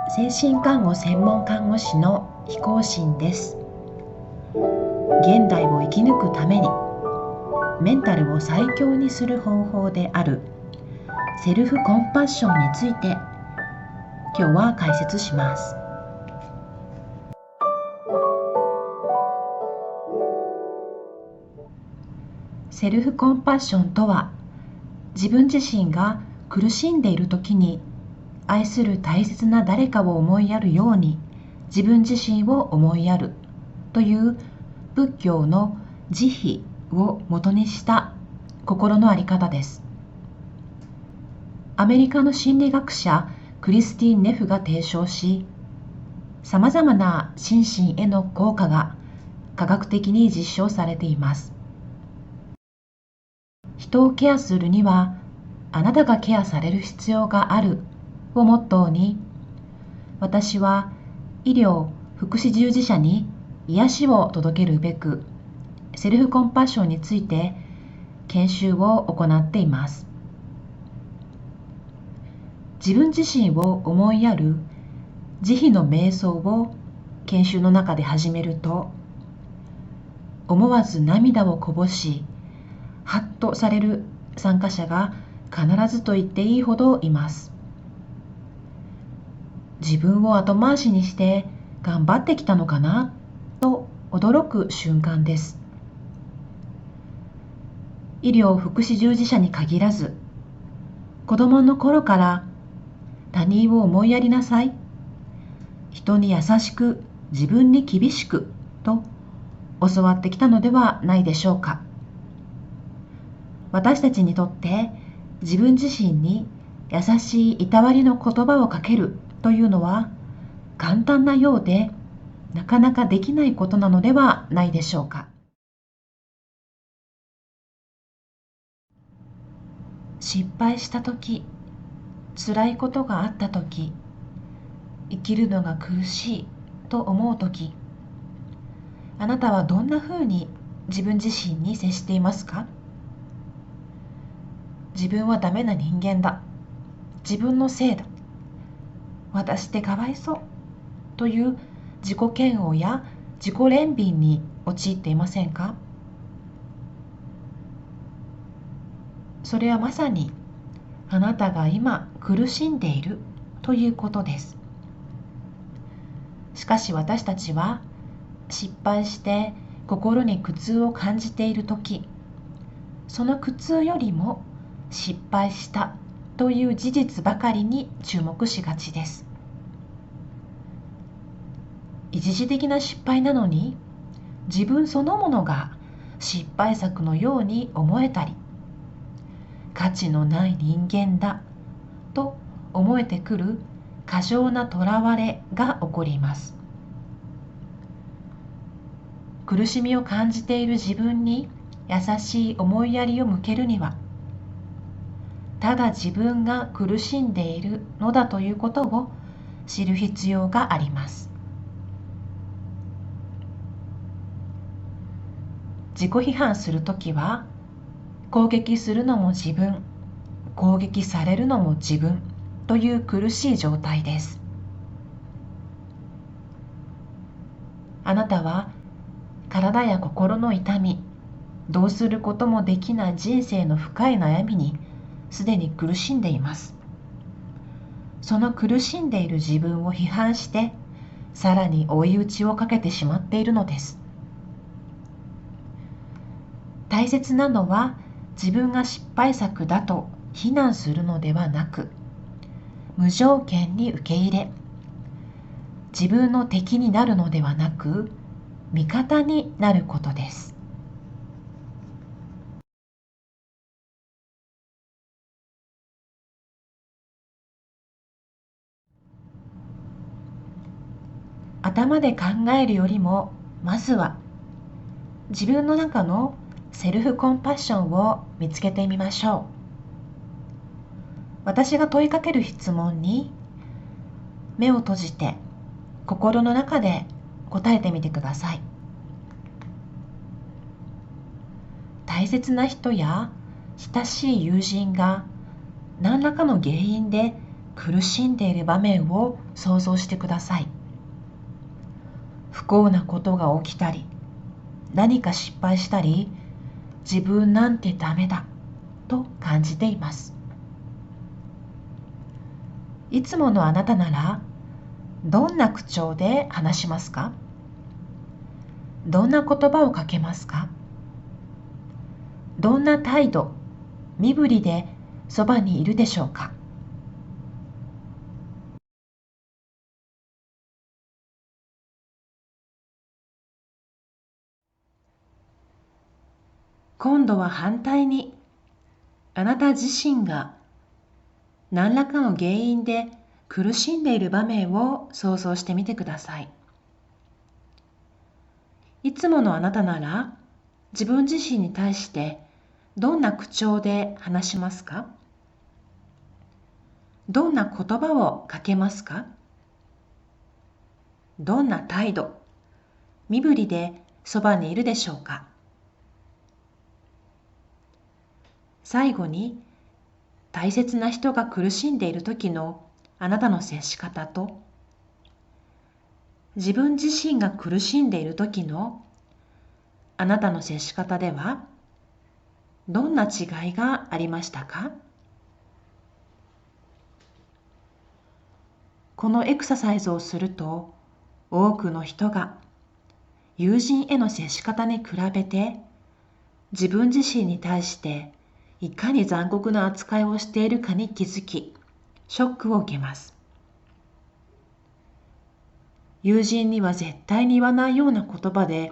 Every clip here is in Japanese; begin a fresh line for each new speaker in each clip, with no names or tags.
精神看護専門看護師の飛行心です。現代を生き抜くためにメンタルを最強にする方法であるセルフコンパッションについて今日は解説します。セルフコンパッションとは、自分自身が苦しんでいる時に愛する大切な誰かを思いやるように自分自身を思いやるという仏教の慈悲を元にした心の在り方です。アメリカの心理学者クリスティーン・ネフが提唱し、さまざまな心身への効果が科学的に実証されています。人をケアするにはあなたがケアされる必要があるをモットーに、私は医療・福祉従事者に癒しを届けるべくセルフコンパッションについて研修を行っています。自分自身を思いやる慈悲の瞑想を研修の中で始めると、思わず涙をこぼしハッとされる参加者が必ずと言っていいほどいます。自分を後回しにして頑張ってきたのかなと驚く瞬間です。医療・福祉従事者に限らず、子供の頃から他人を思いやりなさい、人に優しく自分に厳しくと教わってきたのではないでしょうか。私たちにとって自分自身に優しいいたわりの言葉をかけるというのは簡単なようでなかなかできないことなのではないでしょうか。失敗したとき、辛いことがあったとき、生きるのが苦しいと思うとき、あなたはどんなふうに自分自身に接していますか？自分はダメな人間だ、自分のせいだ、私ってかわいそうという自己嫌悪や自己憐憫に陥っていませんか？それはまさにあなたが今苦しんでいるということです。しかし私たちは失敗して心に苦痛を感じているとき、その苦痛よりも失敗したという事実ばかりに注目しがちです。一時的な失敗なのに自分そのものが失敗作のように思えたり、価値のない人間だと思えてくる過剰なとらわれが起こります。苦しみを感じている自分に優しい思いやりを向けるには、ただ自分が苦しんでいるのだということを知る必要があります。自己批判するときは、攻撃するのも自分、攻撃されるのも自分という苦しい状態です。あなたは体や心の痛み、どうすることもできない人生の深い悩みにすでに苦しんでいます。その苦しんでいる自分を批判してさらに追い打ちをかけてしまっているのです。大切なのは自分が失敗作だと非難するのではなく、無条件に受け入れ、自分の敵になるのではなく味方になることです。頭で考えるよりも、まずは自分の中のセルフコンパッションを見つけてみましょう。私が問いかける質問に目を閉じて心の中で答えてみてください。大切な人や親しい友人が何らかの原因で苦しんでいる場面を想像してください。不幸なことが起きたり、何か失敗したり、自分なんてダメだと感じています。いつものあなたなら、どんな口調で話しますか？どんな言葉をかけますか？どんな態度、身振りでそばにいるでしょうか？今度は反対に、あなた自身が何らかの原因で苦しんでいる場面を想像してみてください。いつものあなたなら、自分自身に対してどんな口調で話しますか？どんな言葉をかけますか？どんな態度、身振りでそばにいるでしょうか？最後に、大切な人が苦しんでいる時のあなたの接し方と、自分自身が苦しんでいる時のあなたの接し方では、どんな違いがありましたか？このエクササイズをすると、多くの人が友人への接し方に比べて、自分自身に対していかに残酷な扱いをしているかに気づき、ショックを受けます。友人には絶対に言わないような言葉で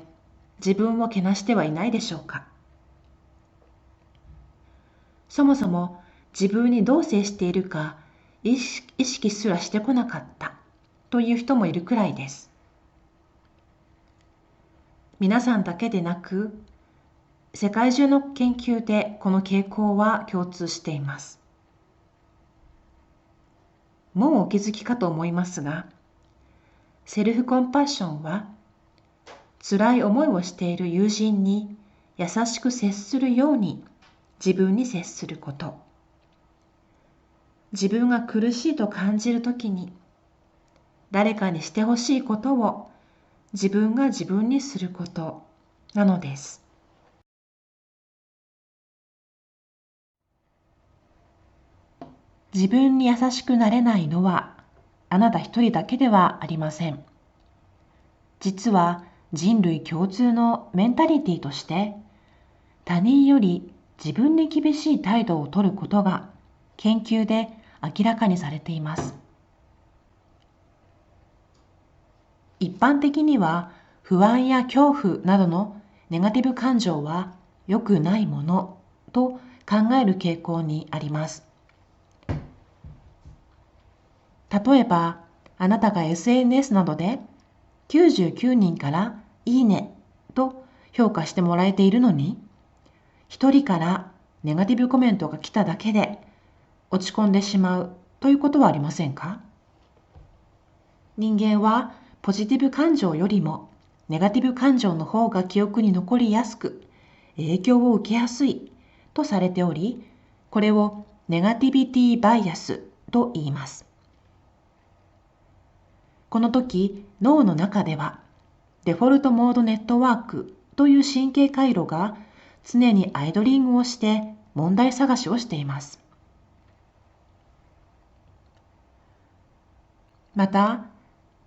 自分をけなしてはいないでしょうか。そもそも自分にどう接しているか意識すらしてこなかったという人もいるくらいです。皆さんだけでなく、世界中の研究でこの傾向は共通しています。もうお気づきかと思いますが、セルフコンパッションは、辛い思いをしている友人に優しく接するように自分に接すること。自分が苦しいと感じるときに、誰かにしてほしいことを自分が自分にすることなのです。自分に優しくなれないのはあなた一人だけではありません。実は人類共通のメンタリティとして、他人より自分に厳しい態度をとることが研究で明らかにされています。一般的には不安や恐怖などのネガティブ感情は良くないものと考える傾向にあります。例えば、あなたが SNS などで99人からいいねと評価してもらえているのに、1人からネガティブコメントが来ただけで落ち込んでしまうということはありませんか？人間はポジティブ感情よりもネガティブ感情の方が記憶に残りやすく、影響を受けやすいとされており、これをネガティビティバイアスと言います。この時、脳の中ではデフォルトモードネットワークという神経回路が常にアイドリングをして問題探しをしています。また、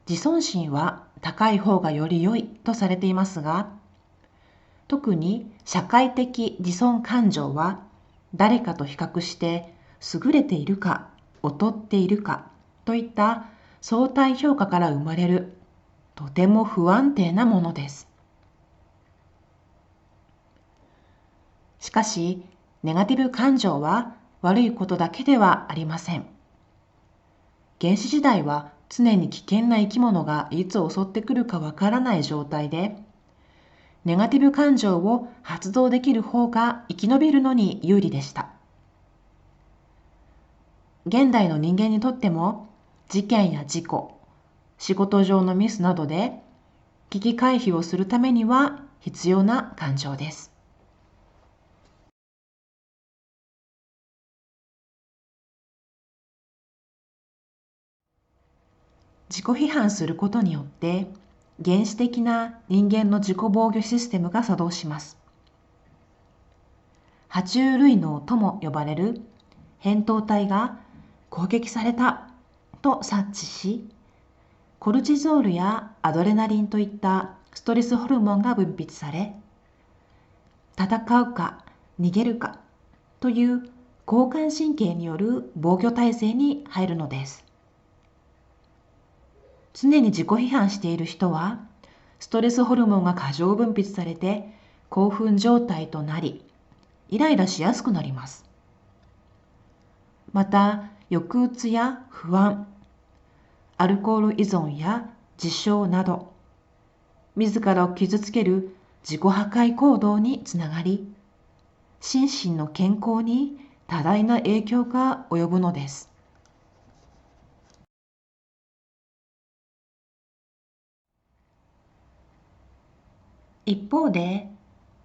自尊心は高い方がより良いとされていますが、特に社会的自尊感情は誰かと比較して優れているか劣っているかといった相対評価から生まれるとても不安定なものです。しかし、ネガティブ感情は悪いことだけではありません。原始時代は常に危険な生き物がいつ襲ってくるかわからない状態で、ネガティブ感情を発動できる方が生き延びるのに有利でした。現代の人間にとっても、事件や事故、仕事上のミスなどで危機回避をするためには必要な感情です。自己批判することによって原始的な人間の自己防御システムが作動します。爬虫類脳とも呼ばれる扁桃体が攻撃されたと察知し、コルチゾールやアドレナリンといったストレスホルモンが分泌され、戦うか逃げるかという交感神経による防御体制に入るのです。常に自己批判している人は、ストレスホルモンが過剰分泌されて興奮状態となり、イライラしやすくなります。また、抑うつや不安、アルコール依存や自傷など、自らを傷つける自己破壊行動につながり、心身の健康に多大な影響が及ぶのです。一方で、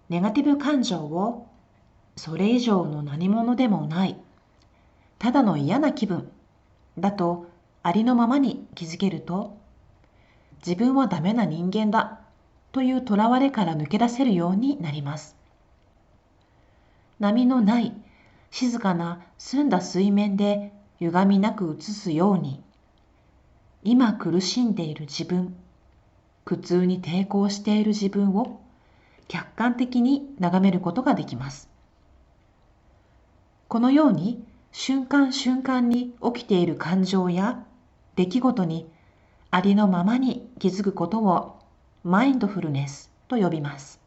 ネガティブ感情をそれ以上の何者でもない、ただの嫌な気分だとありのままに気づけると、自分はダメな人間だというとらわれから抜け出せるようになります。波のない静かな澄んだ水面で歪みなく映すように、今苦しんでいる自分、苦痛に抵抗している自分を客観的に眺めることができます。このように瞬間瞬間に起きている感情や出来事にありのままに気づくことをマインドフルネスと呼びます。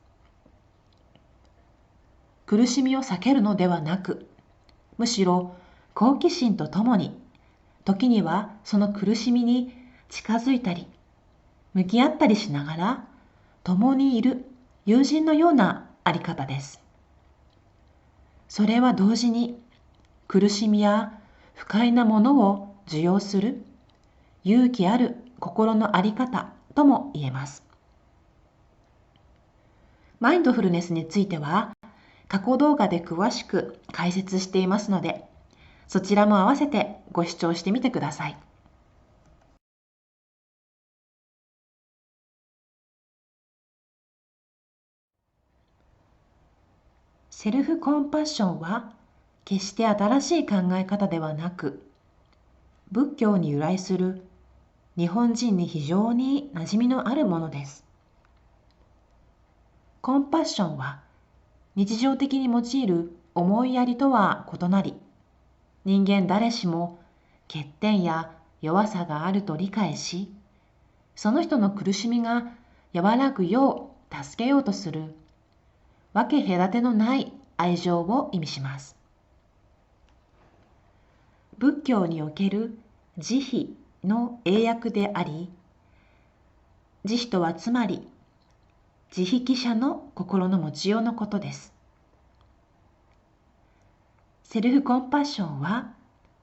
苦しみを避けるのではなく、むしろ好奇心とともに、時にはその苦しみに近づいたり、向き合ったりしながら、共にいる友人のようなあり方です。それは同時に、苦しみや不快なものを受容する勇気ある心のあり方とも言えます。マインドフルネスについては、過去動画で詳しく解説していますので、そちらも合わせてご視聴してみてください。セルフコンパッションは決して新しい考え方ではなく、仏教に由来する日本人に非常に馴染みのあるものです。コンパッションは日常的に用いる思いやりとは異なり、人間誰しも欠点や弱さがあると理解し、その人の苦しみが和らぐよう助けようとする分け隔てのない愛情を意味します。仏教における慈悲の英訳であり、慈悲とはつまり慈悲喜捨の心の持ちようのことです。セルフコンパッションは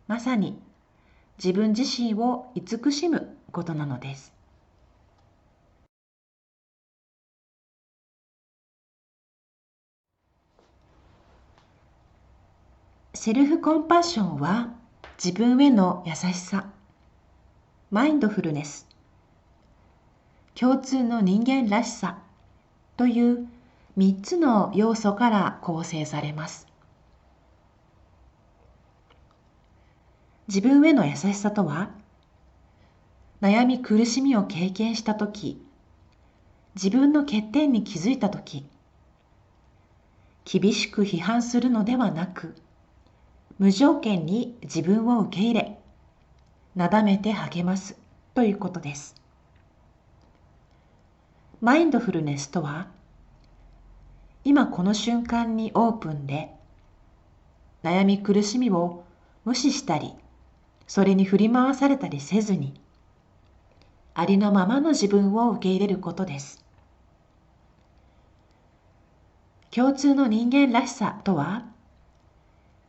まさに自分自身を慈しむことなのです。セルフコンパッションは自分への優しさ、マインドフルネス、共通の人間らしさという3つの要素から構成されます。自分への優しさとは、悩み苦しみを経験したとき、自分の欠点に気づいたとき、厳しく批判するのではなく、無条件に自分を受け入れ、なだめて励ますということです。マインドフルネスとは、今この瞬間にオープンで、悩み苦しみを無視したり、それに振り回されたりせずに、ありのままの自分を受け入れることです。共通の人間らしさとは、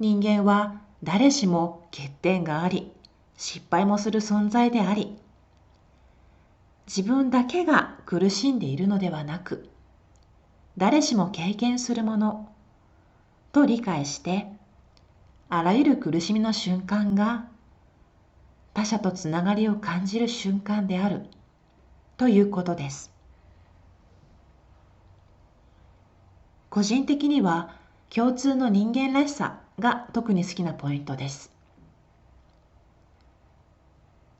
人間は誰しも欠点があり、失敗もする存在であり、自分だけが苦しんでいるのではなく、誰しも経験するものと理解して、あらゆる苦しみの瞬間が他者とつながりを感じる瞬間であるということです。個人的には共通の人間らしさが特に好きなポイントです。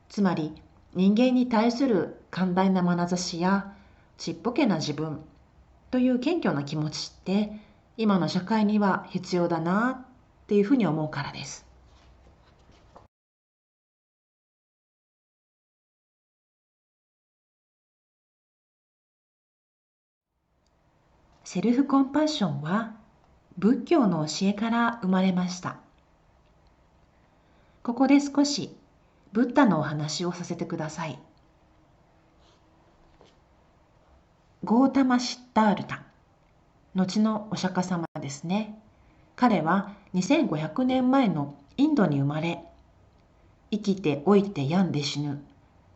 つまり人間に対する寛大な眼差しやちっぽけな自分という謙虚な気持ちって今の社会には必要だなっていうふうに思うからです。セルフコンパッションは仏教の教えから生まれました。ここで少しブッダのお話をさせてください。ゴータマ・シッタールタ、後のお釈迦様ですね。彼は2500年前のインドに生まれ、生きて老いて病んで死ぬ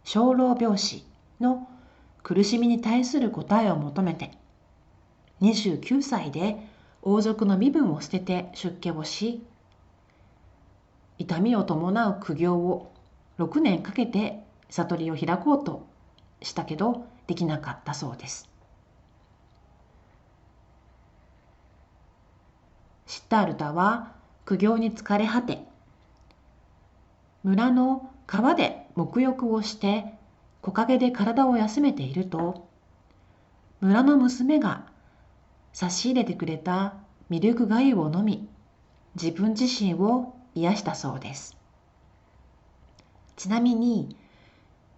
生老病死の苦しみに対する答えを求めて、29歳で王族の身分を捨てて出家をし、痛みを伴う苦行を6年かけて悟りを開こうとしたけどできなかったそうです。シッタールタは苦行に疲れ果て、村の川で沐浴をして木陰で体を休めていると、村の娘が差し入れてくれたミルク粥を飲み、自分自身を癒したそうです。ちなみに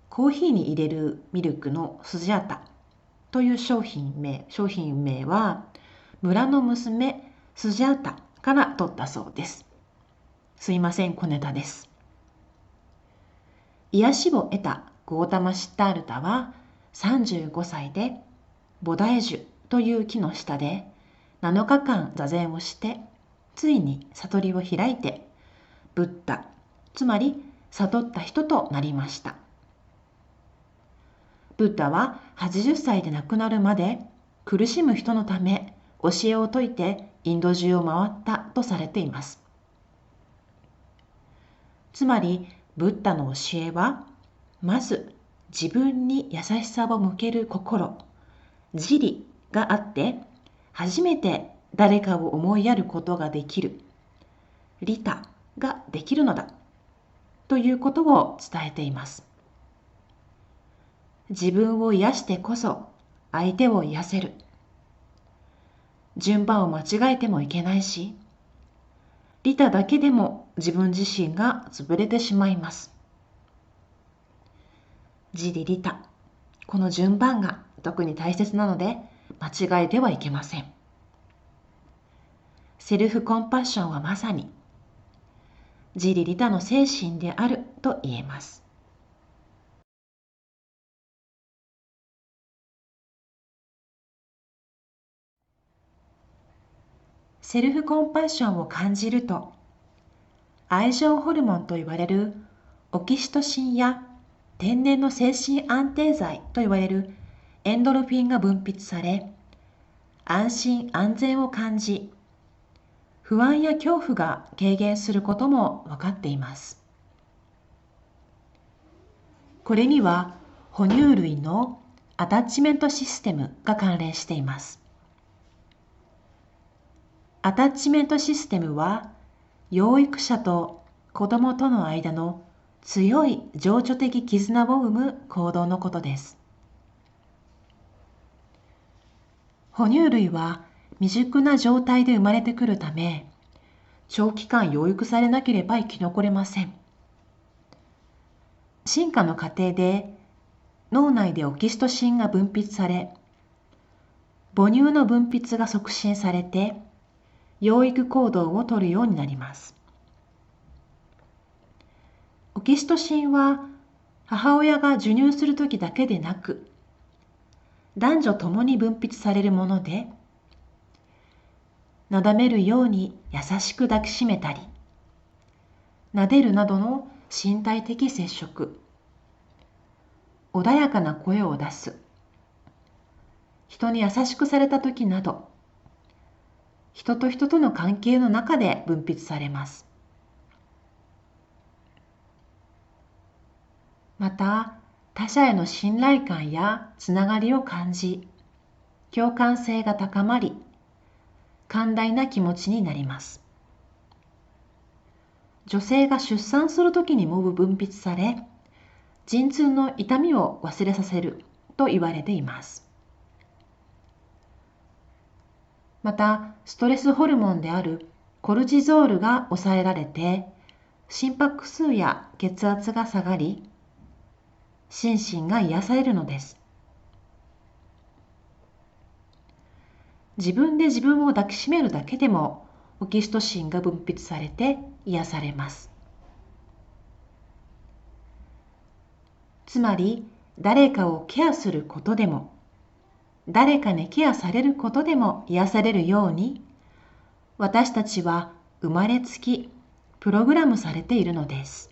コーヒーに入れるミルクのスジャータという商品名は村の娘スジャータから取ったそうです。すいません、小ネタです。癒しを得たゴータマ・シッタールタは35歳で菩提樹という木の下で7日間座禅をして、ついに悟りを開いてブッダ、つまり悟った人となりました。ブッダは80歳で亡くなるまで苦しむ人のため教えを説いてインド中を回ったとされています。つまりブッダの教えは、まず自分に優しさを向ける心、自利があって初めて誰かを思いやることができる、利他ができるのだということを伝えています。自分を癒してこそ相手を癒せる。順番を間違えてもいけないし、利他だけでも自分自身が潰れてしまいます。自利利他、この順番が特に大切なので間違えてはいけません。セルフコンパッションはまさに自利利他の精神であると言えます。セルフコンパッションを感じると、愛情ホルモンと言われるオキシトシンや天然の精神安定剤と言われるエンドルフィンが分泌され、安心安全を感じ、不安や恐怖が軽減することも分かっています。これには哺乳類のアタッチメントシステムが関連しています。アタッチメントシステムは養育者と子供との間の強い情緒的絆を生む行動のことです。哺乳類は未熟な状態で生まれてくるため、長期間養育されなければ生き残れません。進化の過程で脳内でオキシトシンが分泌され、母乳の分泌が促進されて、養育行動をとるようになります。オキシトシンは母親が授乳するときだけでなく、男女ともに分泌されるもので、なだめるように優しく抱きしめたり、撫でるなどの身体的接触、穏やかな声を出す、人に優しくされたときなど、人と人との関係の中で分泌されます。また、他者への信頼感やつながりを感じ、共感性が高まり、寛大な気持ちになります。女性が出産するときにも分泌され、陣痛の痛みを忘れさせると言われています。また、ストレスホルモンであるコルチゾールが抑えられて、心拍数や血圧が下がり、心身が癒されるのです。自分で自分を抱きしめるだけでもオキシトシンが分泌されて癒されます。つまり、誰かをケアすることでも、誰かにケアされることでも癒されるように、私たちは生まれつきプログラムされているのです。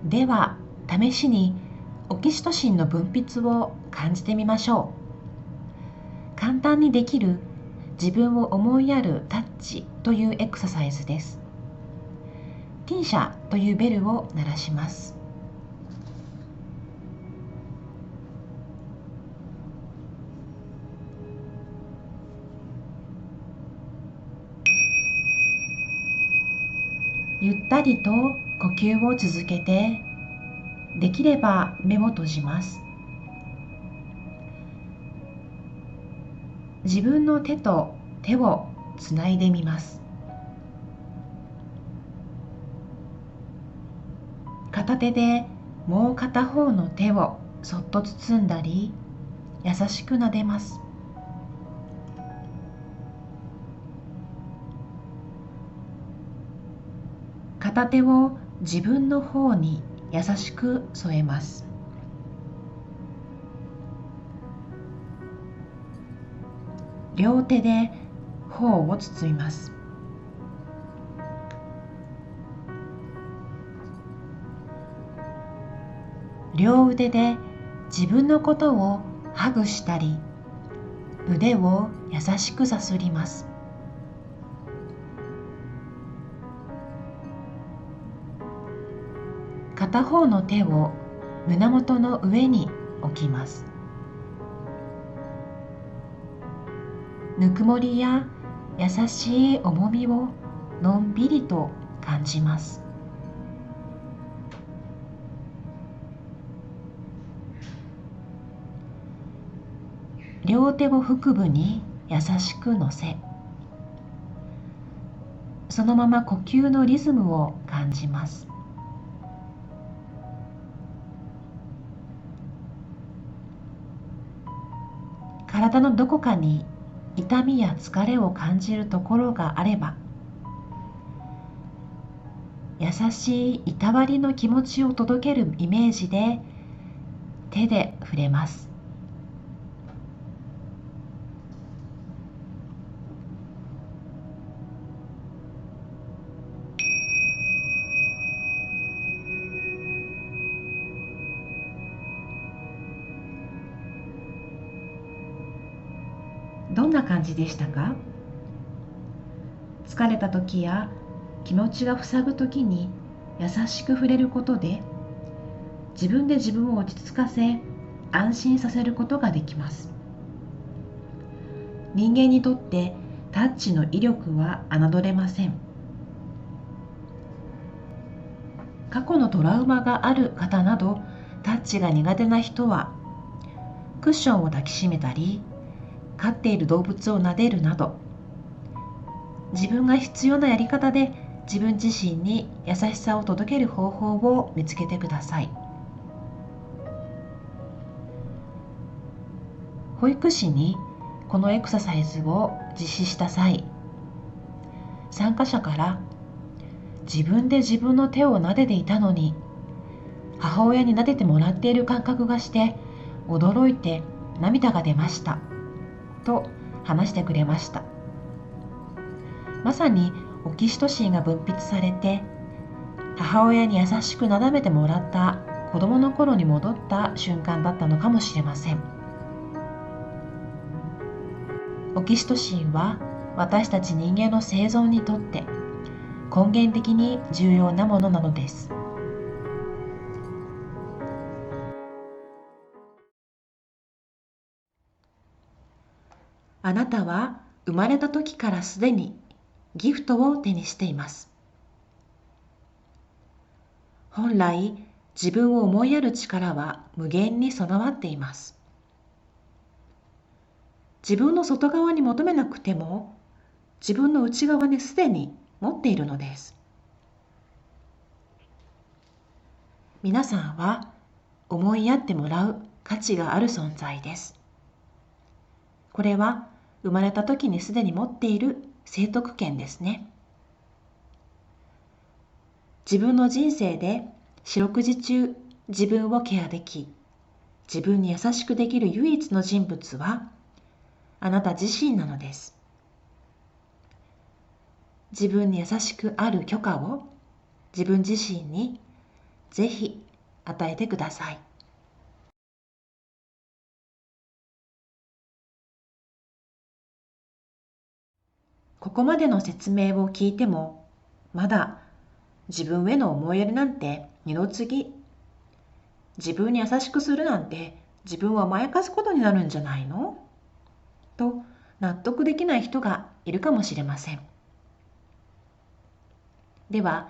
では、試しにオキシトシンの分泌を感じてみましょう。簡単にできる自分を思いやるタッチというエクササイズです。ティンシャというベルを鳴らします。ゆったりと呼吸を続けて、できれば目を閉じます。自分の手と手をつないでみます。片手でもう片方の手をそっと包んだり、優しく撫でます。片手を自分の方に優しく添えます。両手で頬を包みます。両腕で自分のことをハグしたり、腕を優しくさすります。片方の手を胸元の上に置きます。ぬくもりや優しい重みをのんびりと感じます。両手を腹部に優しく乗せ、そのまま呼吸のリズムを感じます。体のどこかに痛みや疲れを感じるところがあれば、優しいいたわりの気持ちを届けるイメージで手で触れます。どんな感じでしたか？疲れた時や気持ちが塞ぐ時に優しく触れることで、自分で自分を落ち着かせ、安心させることができます。人間にとってタッチの威力は侮れません。過去のトラウマがある方など、タッチが苦手な人はクッションを抱きしめたり、飼っている動物を撫でるなど、自分が必要なやり方で自分自身に優しさを届ける方法を見つけてください。保育士にこのエクササイズを実施した際、参加者から自分で自分の手を撫でていたのに、母親に撫でてもらっている感覚がして驚いて涙が出ましたと話してくれました。まさにオキシトシンが分泌されて、母親に優しくなだめてもらった子供の頃に戻った瞬間だったのかもしれません。オキシトシンは私たち人間の生存にとって根源的に重要なものなのです。あなたは生まれた時からすでにギフトを手にしています。本来、自分を思いやる力は無限に備わっています。自分の外側に求めなくても、自分の内側にすでに持っているのです。皆さんは思いやってもらう価値がある存在です。これは生まれた時にすでに持っている生徳権ですね。自分の人生で四六時中自分をケアでき、自分に優しくできる唯一の人物はあなた自身なのです。自分に優しくある許可を自分自身にぜひ与えてください。ここまでの説明を聞いても、まだ自分への思いやりなんて二の次、自分に優しくするなんて自分を甘やかすことになるんじゃないのと納得できない人がいるかもしれません。では、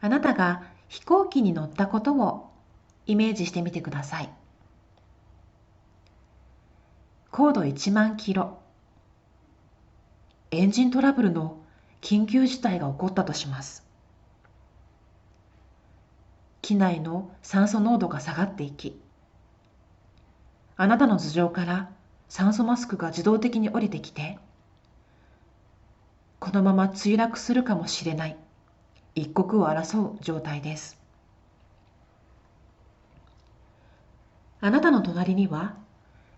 あなたが飛行機に乗ったことをイメージしてみてください。高度1万キロ、エンジントラブルの緊急事態が起こったとします。機内の酸素濃度が下がっていき、あなたの頭上から酸素マスクが自動的に降りてきて、このまま墜落するかもしれない一刻を争う状態です。あなたの隣には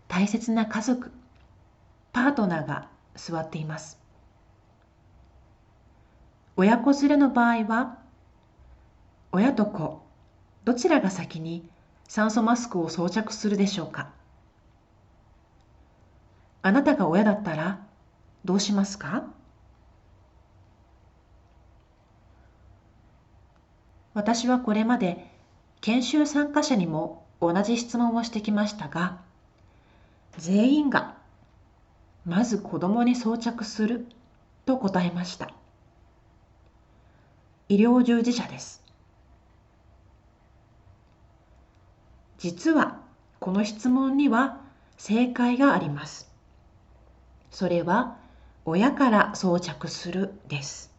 大切な家族、パートナーが座っています。親子連れの場合は、親と子、どちらが先に酸素マスクを装着するでしょうか。あなたが親だったらどうしますか？私はこれまで研修参加者にも同じ質問をしてきましたが、全員がまず子供に装着すると答えました。医療従事者です。実はこの質問には正解があります。それは親から装着するです。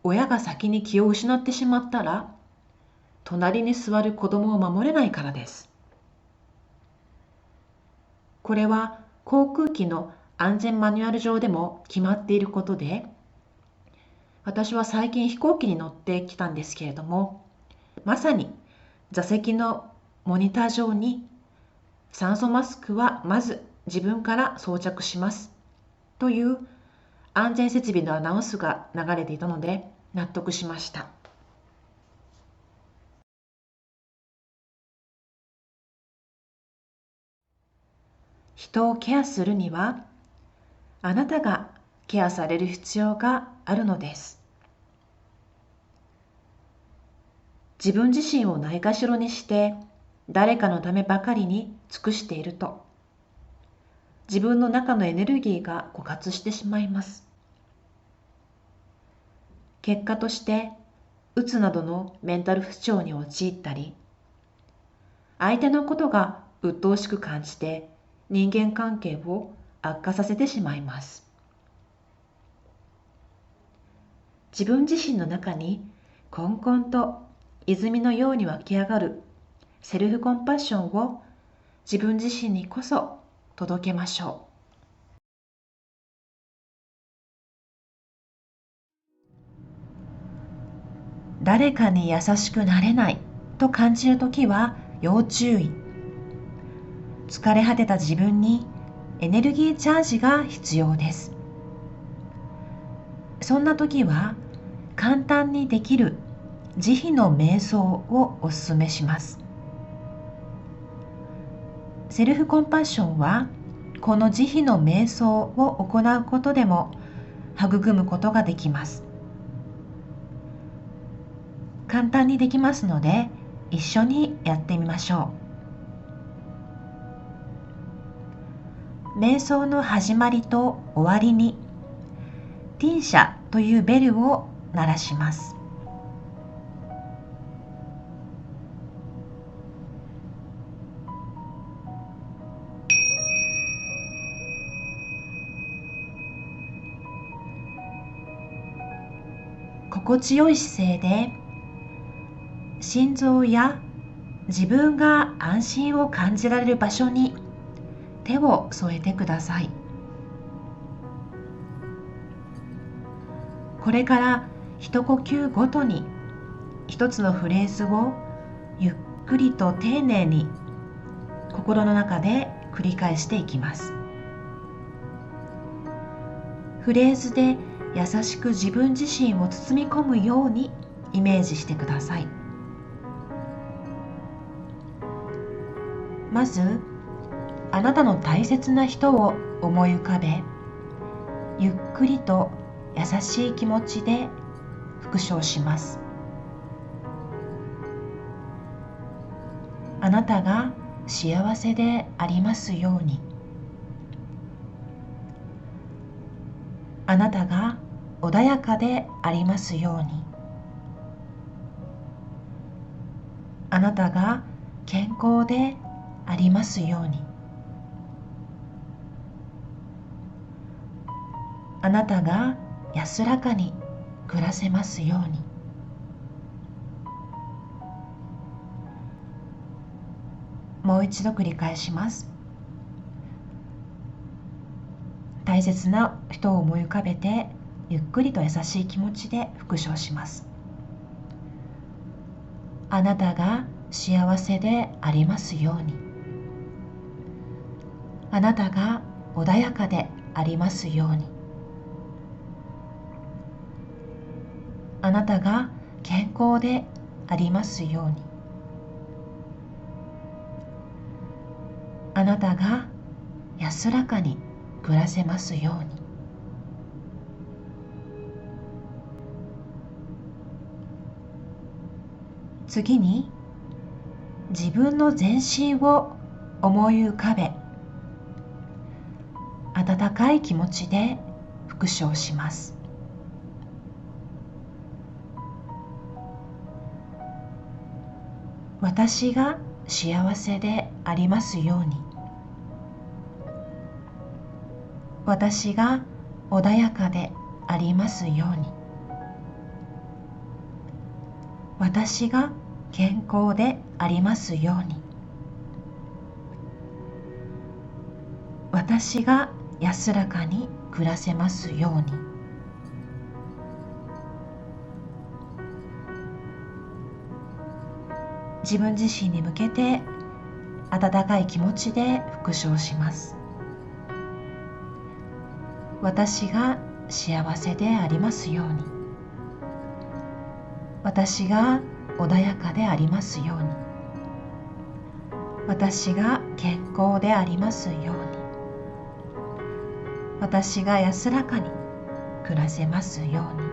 親が先に気を失ってしまったら、隣に座る子供を守れないからです。これは航空機の安全マニュアル上でも決まっていることで、私は最近飛行機に乗ってきたんですけれども、まさに座席のモニター上に酸素マスクはまず自分から装着しますという安全設備のアナウンスが流れていたので納得しました。人をケアするにはあなたがケアされる必要があるのです。自分自身をないがしろにして誰かのためばかりに尽くしていると、自分の中のエネルギーが枯渇してしまいます。結果としてうつなどのメンタル不調に陥ったり、相手のことが鬱陶しく感じて人間関係を悪化させてしまいます。自分自身の中にこんこんと泉のように湧き上がるセルフコンパッションを自分自身にこそ届けましょう。誰かに優しくなれないと感じるときは要注意。疲れ果てた自分にエネルギーチャージが必要です。そんな時は簡単にできる慈悲の瞑想をお勧めします。セルフコンパッションはこの慈悲の瞑想を行うことでも育むことができます。簡単にできますので一緒にやってみましょう。瞑想の始まりと終わりにティンシャというベルを鳴らします。心地よい姿勢で心臓や自分が安心を感じられる場所に手を添えてください。これから一呼吸ごとに一つのフレーズをゆっくりと丁寧に心の中で繰り返していきます。フレーズで優しく自分自身を包み込むようにイメージしてください。まず、あなたの大切な人を思い浮かべ、ゆっくりと優しい気持ちで復唱します。あなたが幸せでありますように。あなたが穏やかでありますように。あなたが健康でありますように。あなたが安らかに暮らせますように。もう一度繰り返します。大切な人を思い浮かべてゆっくりと優しい気持ちで復唱します。あなたが幸せでありますように。あなたが穏やかでありますように。あなたが健康でありますように。あなたが安らかに暮らせますように。次に、自分の全身を思い浮かべ、温かい気持ちで復唱します。私が幸せでありますように。私が穏やかでありますように。私が健康でありますように。私が安らかに暮らせますように。自分自身に向けて温かい気持ちで復唱します。私が幸せでありますように。私が穏やかでありますように。私が健康でありますように。私が安らかに暮らせますように。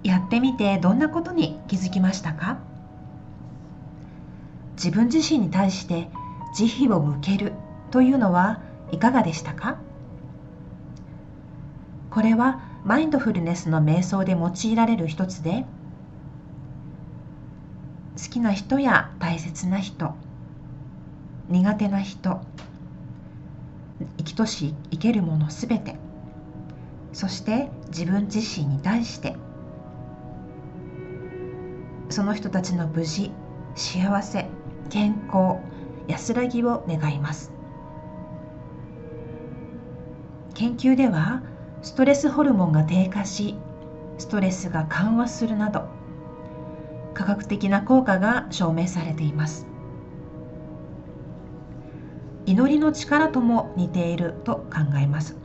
やってみてどんなことに気づきましたか？自分自身に対して慈悲を向けるというのはいかがでしたか？これはマインドフルネスの瞑想で用いられる一つで、好きな人や大切な人、苦手な人、生きとし生けるものすべて、そして自分自身に対してその人たちの無事、幸せ、健康、安らぎを願います。研究ではストレスホルモンが低下し、ストレスが緩和するなど、科学的な効果が証明されています。祈りの力とも似ていると考えます。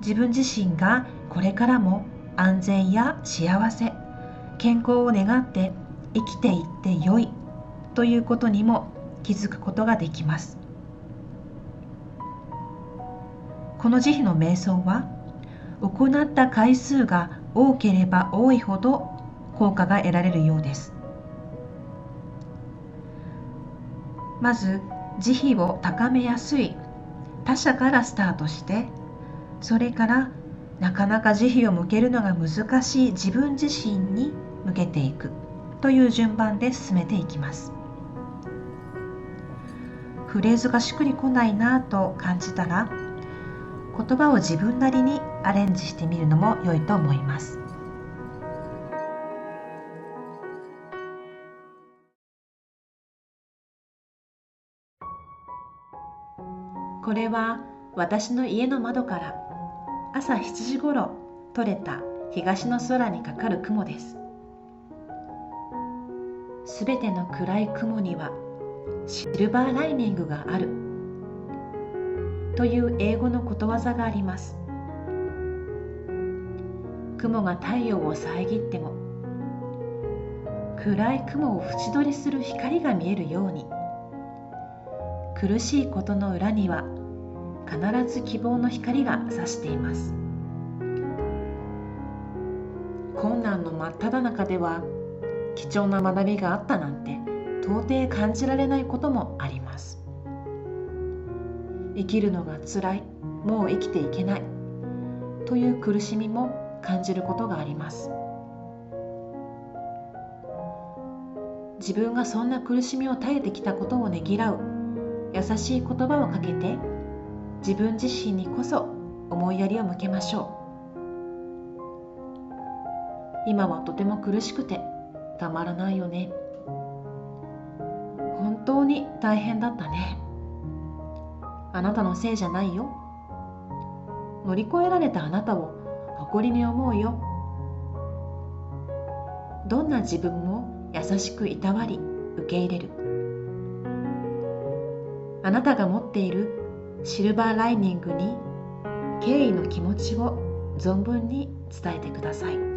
自分自身がこれからも安全や幸せ、健康を願って生きていってよいということにも気づくことができます。この慈悲の瞑想は行った回数が多ければ多いほど効果が得られるようです。まず慈悲を高めやすい他者からスタートして、それからなかなか慈悲を向けるのが難しい自分自身に向けていくという順番で進めていきます。フレーズがしっくりこないなと感じたら、言葉を自分なりにアレンジしてみるのも良いと思います。これは私の家の窓から朝7時ごろ撮れた東の空にかかる雲です。すべての暗い雲にはシルバーライニングがあるという英語のことわざがあります。雲が太陽を遮っても暗い雲を縁取りする光が見えるように、苦しいことの裏には必ず希望の光が差しています。困難の真っ只中では貴重な学びがあったなんて到底感じられないこともあります。生きるのがつらい、もう生きていけないという苦しみも感じることがあります。自分がそんな苦しみを耐えてきたことをねぎらう優しい言葉をかけて、自分自身にこそ思いやりを向けましょう。今はとても苦しくてたまらないよね。本当に大変だったね。あなたのせいじゃないよ。乗り越えられたあなたを誇りに思うよ。どんな自分も優しくいたわり受け入れる。あなたが持っているシルバーライニングに敬意の気持ちを存分に伝えてください。